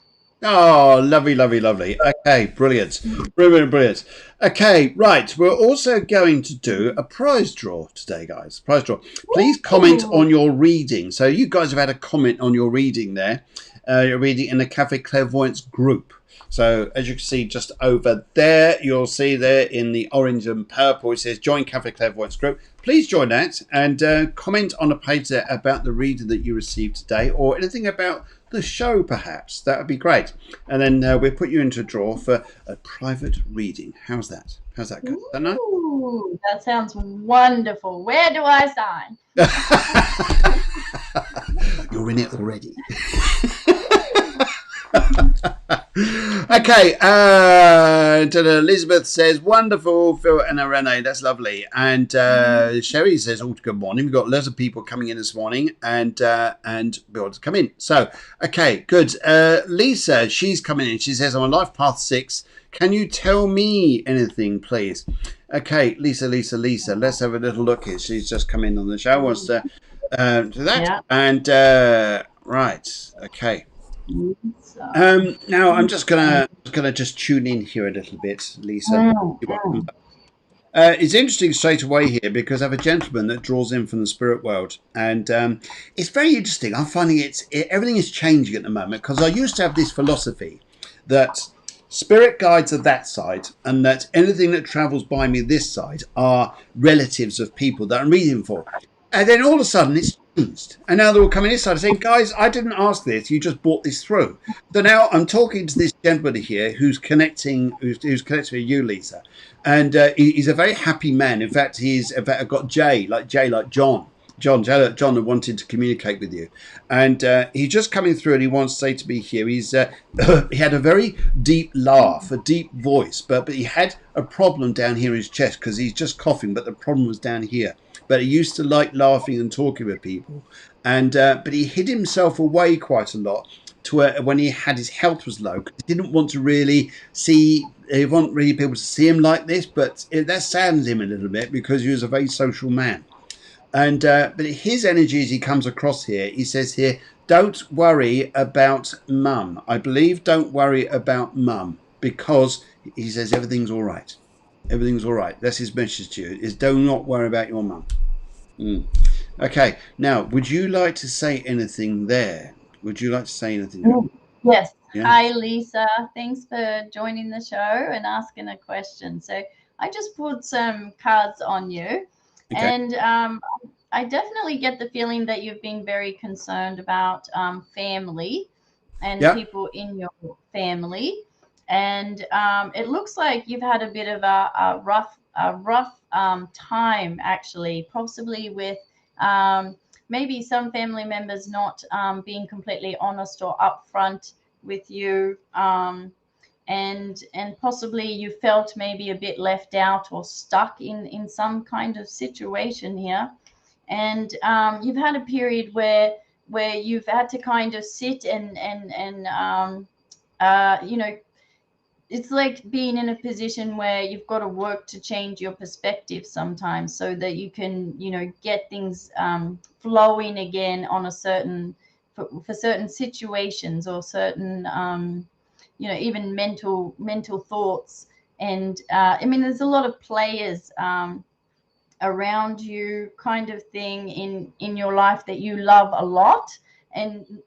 Oh, lovely, lovely, lovely. Okay, brilliant. Brilliant, brilliant. Okay, right. We're also going to do a prize draw today, guys. Prize draw. Please comment Ooh. on your reading. So you guys have had a comment on your reading there. You're reading in the Cafe Clairvoyance group. So as you can see just over there, you'll see there in the orange and purple, it says join Cafe Clairvoyance group. Please join that and comment on the page there about the reading that you received today, or anything about the show perhaps. That would be great. And then we'll put you into a draw for a private reading. How's that? How's that go? Is that nice? Ooh, that sounds wonderful. Where do I sign? You're in it already. Okay, Elizabeth says wonderful, Phil and Irene, that's lovely. And Sherry says, "Oh, good morning. We've got lots of people coming in this morning, and be able to come in." So, okay, good. Lisa, she's coming in. She says, "I'm on life path 6. Can you tell me anything, please?" Okay, Lisa. Let's have a little look here. She's just come in on the show. Wants to do that, Yeah. and right, okay. So, Now I'm just gonna just tune in here a little bit, Lisa. It's interesting straight away here because I have a gentleman that draws in from the spirit world, and it's very interesting. I'm finding everything is changing at the moment, because I used to have this philosophy that spirit guides are that side, and that anything that travels by me this side are relatives of people that I'm reading for. And then all of a sudden it's changed. And now they're all coming this side saying, guys, I didn't ask this. You just brought this through. So now I'm talking to this gentleman here who's connecting with you, Lisa. And he's a very happy man. In fact, I've got Jay, like John. John had wanted to communicate with you, and he's just coming through, and he wants to say to me here, he had a very deep laugh, a deep voice, but he had a problem down here in his chest because he's just coughing, but the problem was down here. But he used to like laughing and talking with people, and but he hid himself away quite a lot to when he had his health was low, because he didn't want to really see. He didn't want really people to see him like this, but that saddens him a little bit because he was a very social man. And but his energy as he comes across here, he says here, don't worry about mum. I believe don't worry about mum, because he says everything's all right. Everything's all right. That's his message to you, is do not worry about your mum. Okay, now, would you like to say anything there? Would you like to say anything? Yes. Yeah. Hi, Lisa. Thanks for joining the show and asking a question. So I just put some cards on you. Okay. And I definitely get the feeling that you've been very concerned about family and people in your family. And it looks like you've had a bit of a rough time, actually, possibly with maybe some family members not being completely honest or upfront with you, and possibly you felt maybe a bit left out or stuck in some kind of situation here, and you've had a period where you've had to kind of sit and you know, it's like being in a position where you've got to work to change your perspective sometimes, so that you can, you know, get things flowing again on a certain, for certain situations or certain you know, even mental thoughts. And I mean, there's a lot of players around you, kind of thing, in your life that you love a lot, and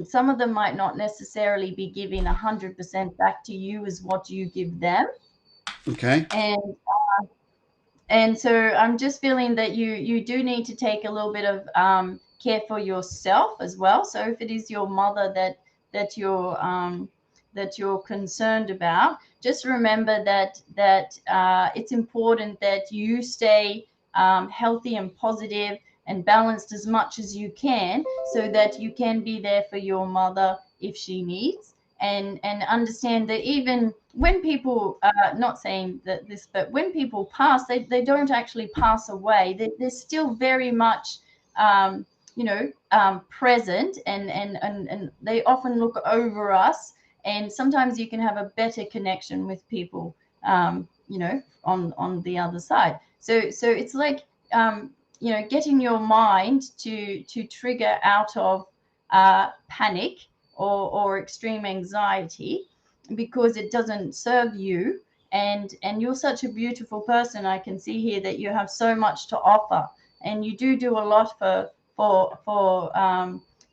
some of them might not necessarily be giving 100% back to you as what you give them. Okay. And so I'm just feeling that you do need to take a little bit of care for yourself as well. So if it is your mother that you're concerned about, just remember that it's important that you stay healthy and positive and balanced as much as you can, so that you can be there for your mother if she needs. And understand that even when people, not saying that this, but when people pass, they don't actually pass away. They're still very much you know, present, and they often look over us. And sometimes you can have a better connection with people, you know, on the other side. So it's like, you know, getting your mind to trigger out of panic or extreme anxiety, because it doesn't serve you. And you're such a beautiful person. I can see here that you have so much to offer, and you do a lot for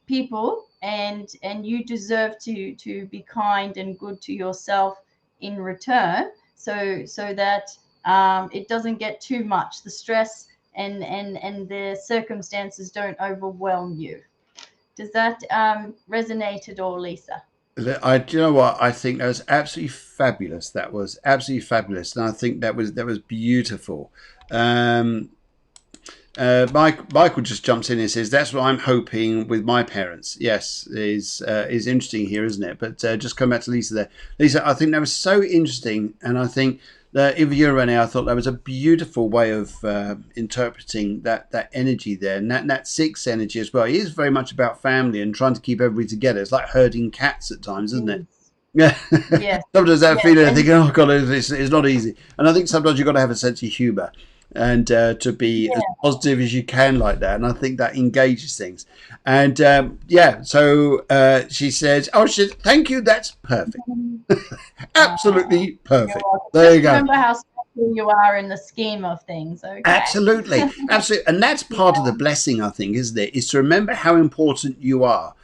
people, and you deserve to be kind and good to yourself in return, so that it doesn't get too much. The stress and the circumstances don't overwhelm you. Does that resonate at all, Lisa? Do you know what? I think that was absolutely fabulous. That was absolutely fabulous, and I think that was beautiful. Michael just jumps in and says, "That's what I'm hoping with my parents." Yes, is interesting here, isn't it? But just come back to Lisa there. Lisa, I think that was so interesting, and I think that if you're running, I thought that was a beautiful way of interpreting that energy there, and that sixth energy as well. It is very much about family and trying to keep everybody together. It's like herding cats at times, isn't it? Yeah. Yes. Sometimes that Yes. feeling, I think, oh God, it's not easy. And I think sometimes you've got to have a sense of humour and to be as positive as you can like that. And I think that engages things. And so she says, oh, thank you, that's perfect. Absolutely perfect. There you go. Remember how special you are in the scheme of things. Okay. Absolutely. And that's part of the blessing, I think, isn't it? Is to remember how important you are.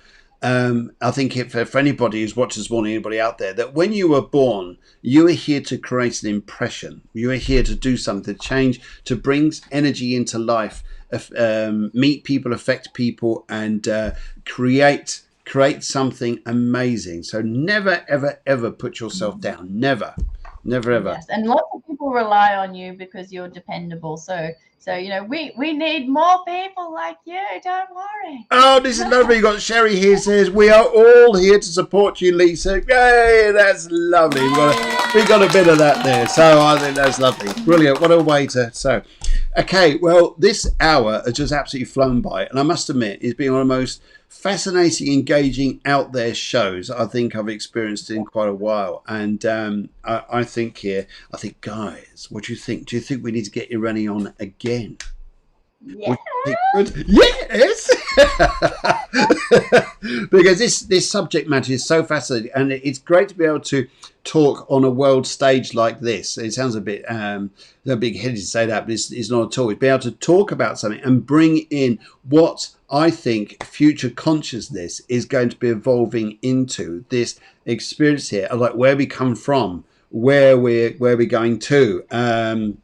I think for anybody who's watched this morning, anybody out there, that when you were born, you are here to create an impression. You are here to do something, to change, to bring energy into life, meet people, affect people, and create something amazing. So never, ever, ever put yourself down. Never, ever. Yes, and lots of people rely on you because you're dependable. So you know, we need more people like you. Don't worry. Oh, this is lovely. You got Sherry here says we are all here to support you, Lisa. Yay, that's lovely. We got a bit of that there, so I think that's lovely. Brilliant. What a way to okay. Well, this hour has just absolutely flown by, and I must admit, it's been one of the most fascinating, engaging, out there shows I think I've experienced in quite a while. And I think, guys, what do you think? Do you think we need to get Irene on again? Yeah. Yes. Because this subject matter is so fascinating, and it's great to be able to talk on a world stage like this. It sounds a bit big-headed to say that, but it's not at all. It's be able to talk about something and bring in what I think future consciousness is going to be evolving into, this experience here of like where we come from, where we're going to.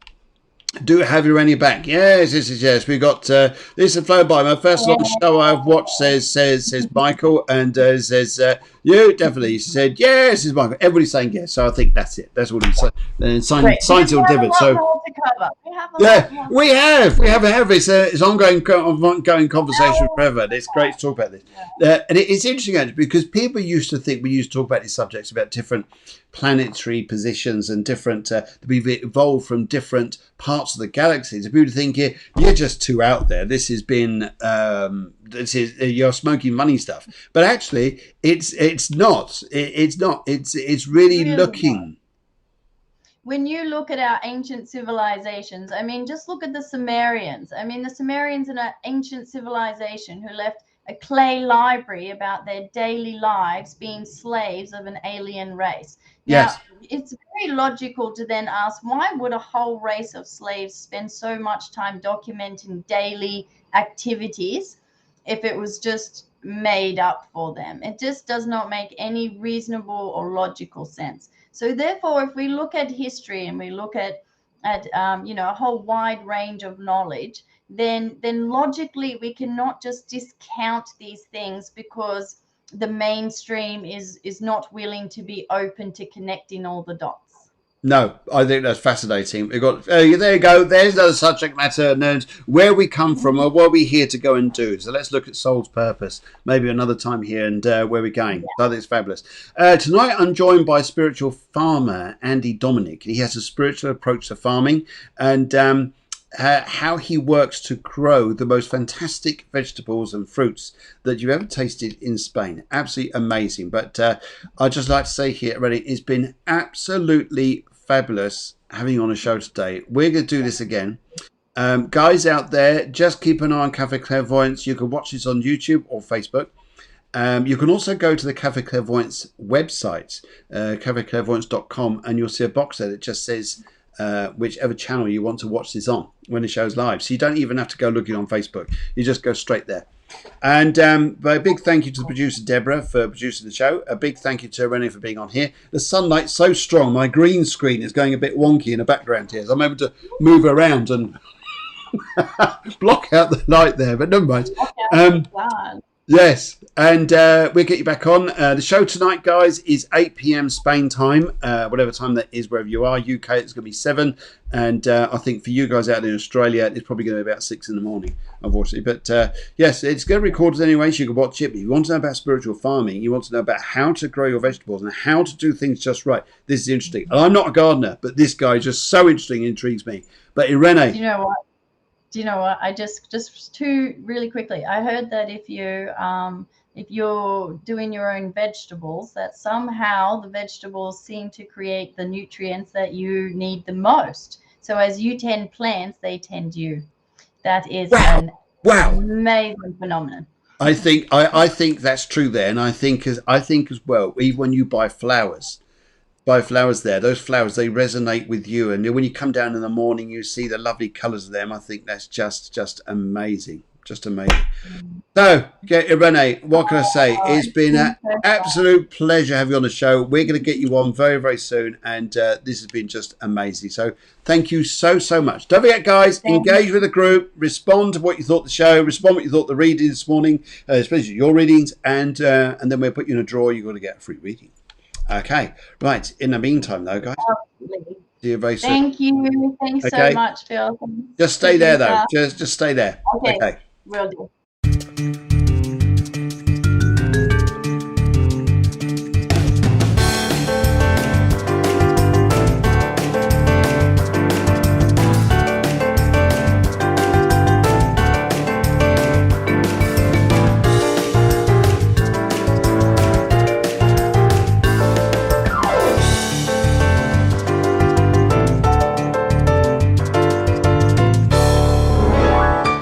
Do have you any back? Yes. We got this is flown by. My first long show I've watched, says Michael, and says you definitely. He said yes, is Michael. Everybody's saying yes, so I think that's it. That's what he said. And sign till divot. So forever. We have a Yeah, lot more. we have. It's ongoing conversation forever. And it's great to talk about this. And it's interesting actually, because people used to think we used to talk about these subjects about different planetary positions and different we've evolved from different parts of the galaxies. And people think you're just too out there. This has been you're smoking money stuff. But actually, it's not. It's not. It's really looking. Not. When you look at our ancient civilizations, I mean, just look at the Sumerians. I mean, the Sumerians are an ancient civilization who left a clay library about their daily lives being slaves of an alien race. Now, it's very logical to then ask, why would a whole race of slaves spend so much time documenting daily activities if it was just made up for them? It just does not make any reasonable or logical sense. So therefore, if we look at history and we look at a whole wide range of knowledge, then logically we cannot just discount these things because the mainstream is not willing to be open to connecting all the dots. No, I think that's fascinating. We've got there you go. There's another subject matter, nerds. Where we come from, or what we're here to go and do. So let's look at soul's purpose. Maybe another time here, and where we're going. I think it's fabulous. Tonight, I'm joined by spiritual farmer Andy Dominic. He has a spiritual approach to farming, and how he works to grow the most fantastic vegetables and fruits that you've ever tasted in Spain. Absolutely amazing. But I'd just like to say here, Irene, it's been absolutely fabulous having you on a show today. We're going to do this again. Guys out there, just keep an eye on Cafe Clairvoyance. You can watch this on YouTube or Facebook. You can also go to the Cafe Clairvoyance website, cafeclairvoyance.com, and you'll see a box there that just says whichever channel you want to watch this on when the show's live. So you don't even have to go looking on Facebook. You just go straight there. And a big thank you to the producer Deborah for producing the show. A big thank you to Irene for being on here. The sunlight's so strong, my green screen is going a bit wonky in the background here. So I'm able to move around and block out the light there, but never mind. Yes, and we'll get you back on. The show tonight, guys, is 8 p.m. Spain time, whatever time that is, wherever you are. UK, it's going to be 7. And I think for you guys out in Australia, it's probably going to be about 6 in the morning, unfortunately. But yes, it's going to be recorded anyway, so you can watch it. But if you want to know about spiritual farming, you want to know about how to grow your vegetables and how to do things just right, this is interesting. And I'm not a gardener, but this guy is just so interesting, intrigues me. But Irene... Do you know what? I just too really quickly. I heard that if you're doing your own vegetables, that somehow the vegetables seem to create the nutrients that you need the most. So as you tend plants, they tend you. That is an amazing phenomenon. I think that's true there, and I think as well, even when you buy flowers there, those flowers, they resonate with you, and when you come down in the morning you see the lovely colours of them. I think that's just amazing, just amazing. So Irene, what can I say? It's been an absolute pleasure having you on the show. We're going to get you on very, very soon, and this has been just amazing. So thank you so much. Don't forget, guys, engage with the group, respond to what you thought the show, respond what you thought the reading this morning, especially your readings, and then we'll put you in a draw. You're going to get a free reading. Okay, right. In the meantime, though, guys, see you very soon. Thank you. Thanks so much, Phil. Just stay there, though. Just stay there. Okay. Will do.